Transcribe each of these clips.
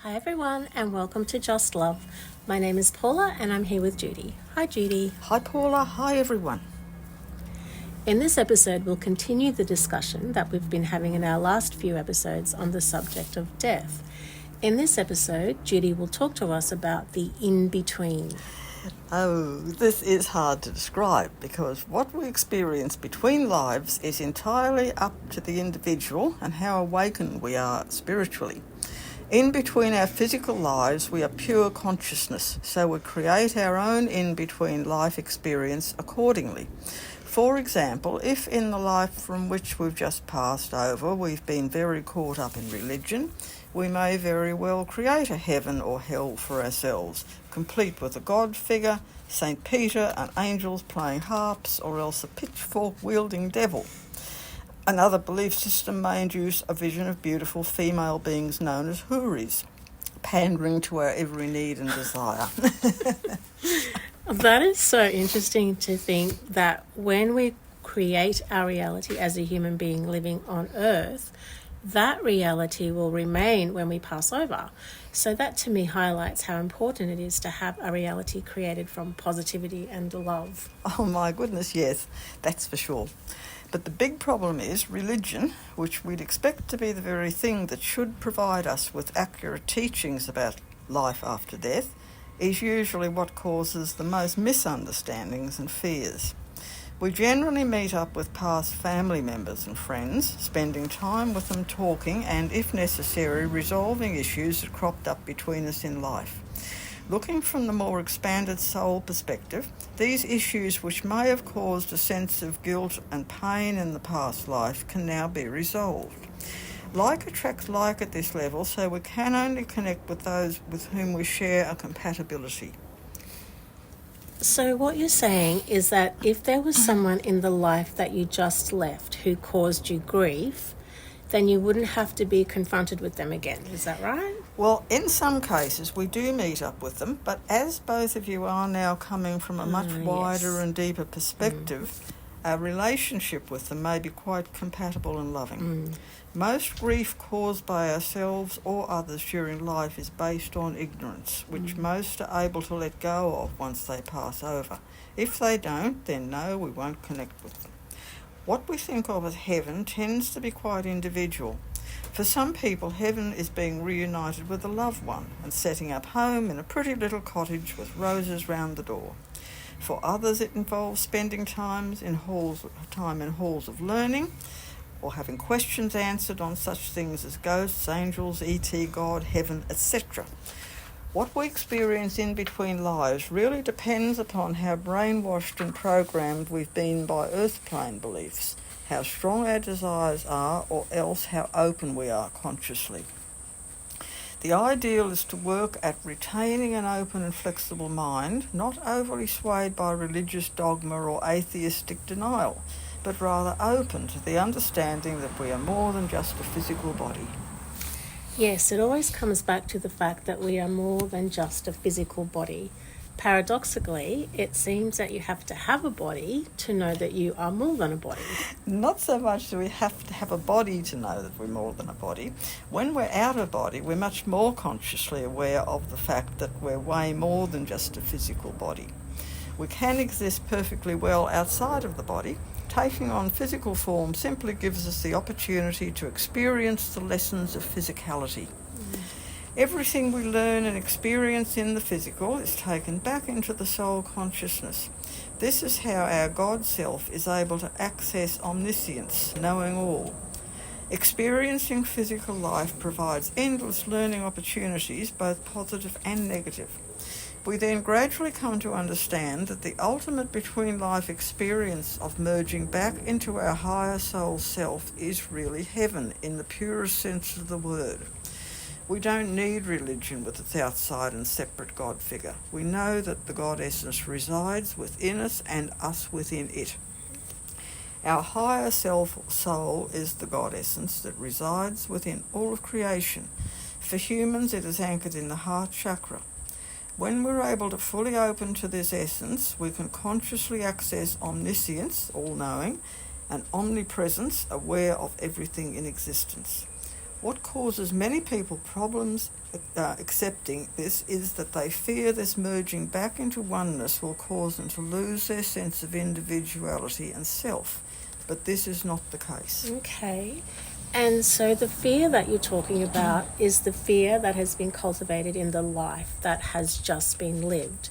Hi everyone and welcome to Just Love. My name is Paula and I'm here with Judy. Hi Judy. Hi Paula, hi everyone. In this episode we'll continue the discussion that we've been having in our last few episodes on the subject of death. In this episode, Judy will talk to us about the in-between. Oh, this is hard to describe because what we experience between lives is entirely up to the individual and how awakened we are spiritually. In between our physical lives, we are pure consciousness, so we create our own in-between life experience accordingly. For example, if in the life from which we've just passed over we've been very caught up in religion, we may very well create a heaven or hell for ourselves, complete with a God figure, St. Peter and angels playing harps, or else a pitchfork-wielding devil. Another belief system may induce a vision of beautiful female beings known as houris, pandering to our every need and desire. That is so interesting to think that when we create our reality as a human being living on Earth, that reality will remain when we pass over. So that to me highlights how important it is to have a reality created from positivity and love. Oh my goodness, yes, that's for sure. But the big problem is religion, which we'd expect to be the very thing that should provide us with accurate teachings about life after death, is usually what causes the most misunderstandings and fears. We generally meet up with past family members and friends, spending time with them talking and, if necessary, resolving issues that cropped up between us in life. Looking from the more expanded soul perspective, these issues which may have caused a sense of guilt and pain in the past life can now be resolved. Like attracts like at this level, so we can only connect with those with whom we share a compatibility. So what you're saying is that if there was someone in the life that you just left who caused you grief, then you wouldn't have to be confronted with them again. Is that right? Well, in some cases we do meet up with them, but as both of you are now coming from a much wider and deeper perspective, our relationship with them may be quite compatible and loving. Most grief caused by ourselves or others during life is based on ignorance, which most are able to let go of once they pass over. If they don't, then no, we won't connect with them. What we think of as heaven tends to be quite individual. For some people, heaven is being reunited with a loved one and setting up home in a pretty little cottage with roses round the door. For others, it involves spending time in halls of learning, or having questions answered on such things as ghosts, angels, E.T., God, heaven, etc. What we experience in between lives really depends upon how brainwashed and programmed we've been by earth-plane beliefs, how strong our desires are, or else how open we are consciously. The ideal is to work at retaining an open and flexible mind, not overly swayed by religious dogma or atheistic denial, but rather open to the understanding that we are more than just a physical body. Yes, it always comes back to the fact that we are more than just a physical body. Paradoxically, it seems that you have to have a body to know that you are more than a body. Not so much do we have to have a body to know that we're more than a body. When we're out of body, we're much more consciously aware of the fact that we're way more than just a physical body. We can exist perfectly well outside of the body. Taking on physical form simply gives us the opportunity to experience the lessons of physicality. Everything we learn and experience in the physical is taken back into the soul consciousness. This is how our God self is able to access omniscience, knowing all. Experiencing physical life provides endless learning opportunities, both positive and negative. We then gradually come to understand that the ultimate between-life experience of merging back into our higher soul self is really heaven in the purest sense of the word. We don't need religion with its outside and separate God figure. We know that the God essence resides within us and us within it. Our higher self or soul is the God essence that resides within all of creation. For humans, it is anchored in the heart chakra. When we're able to fully open to this essence, we can consciously access omniscience, all-knowing, and omnipresence, aware of everything in existence. What causes many people problems accepting this is that they fear this merging back into oneness will cause them to lose their sense of individuality and self. But this is not the case. Okay. And so the fear that you're talking about is the fear that has been cultivated in the life that has just been lived.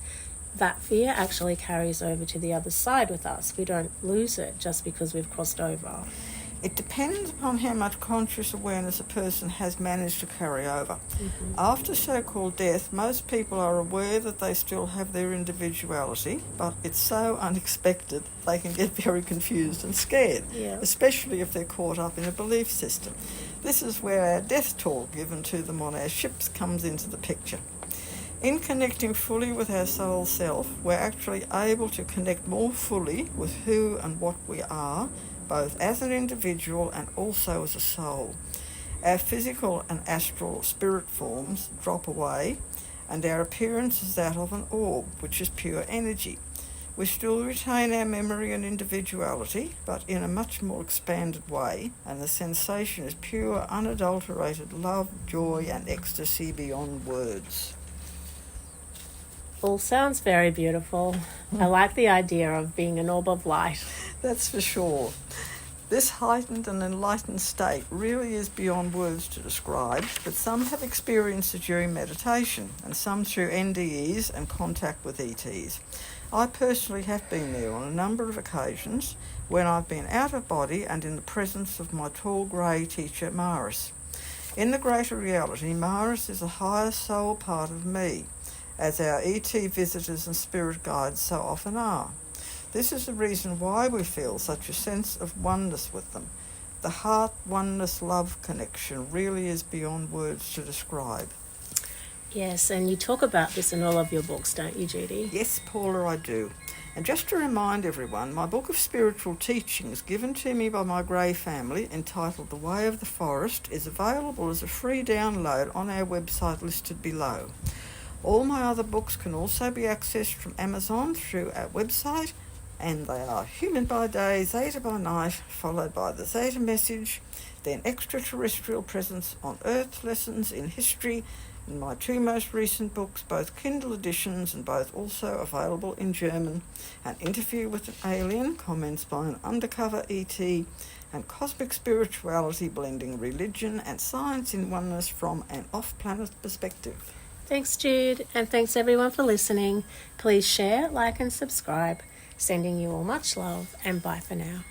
That fear actually carries over to the other side with us. We don't lose it just because we've crossed over. It depends upon how much conscious awareness a person has managed to carry over. Mm-hmm. After so-called death, most people are aware that they still have their individuality, but it's so unexpected they can get very confused and scared, especially if they're caught up in a belief system. This is where our death talk given to them on our ships comes into the picture. In connecting fully with our soul self, we're actually able to connect more fully with who and what we are, both as an individual and also as a soul. Our physical and astral spirit forms drop away, and our appearance is that of an orb, which is pure energy. We still retain our memory and individuality, but in a much more expanded way, and the sensation is pure, unadulterated love, joy, and ecstasy beyond words. All sounds very beautiful. I like the idea of being an orb of light. That's for sure. This heightened and enlightened state really is beyond words to describe, but some have experienced it during meditation, and some through NDEs and contact with ETs. I personally have been there on a number of occasions when I've been out of body and in the presence of my tall grey teacher, Maris. In the greater reality, Maris is a higher soul part of me, as our ET visitors and spirit guides so often are. This is the reason why we feel such a sense of oneness with them. The heart oneness love connection really is beyond words to describe. Yes, and you talk about this in all of your books, don't you, Judy? Yes, Paula, I do. And just to remind everyone, my book of spiritual teachings given to me by my Grey family, entitled The Way of the Forest, is available as a free download on our website listed below. All my other books can also be accessed from Amazon through our website, and they are Human by Day, Zeta by Night, followed by the Zeta Message, then Extraterrestrial Presence on Earth, Lessons in History, and my two most recent books, both Kindle editions and both also available in German, An Interview with an Alien, Comments by an Undercover ET, and Cosmic Spirituality, blending religion and science in oneness from an off-planet perspective. Thanks, Jude, and thanks everyone for listening. Please share, like and subscribe. Sending you all much love, and bye for now.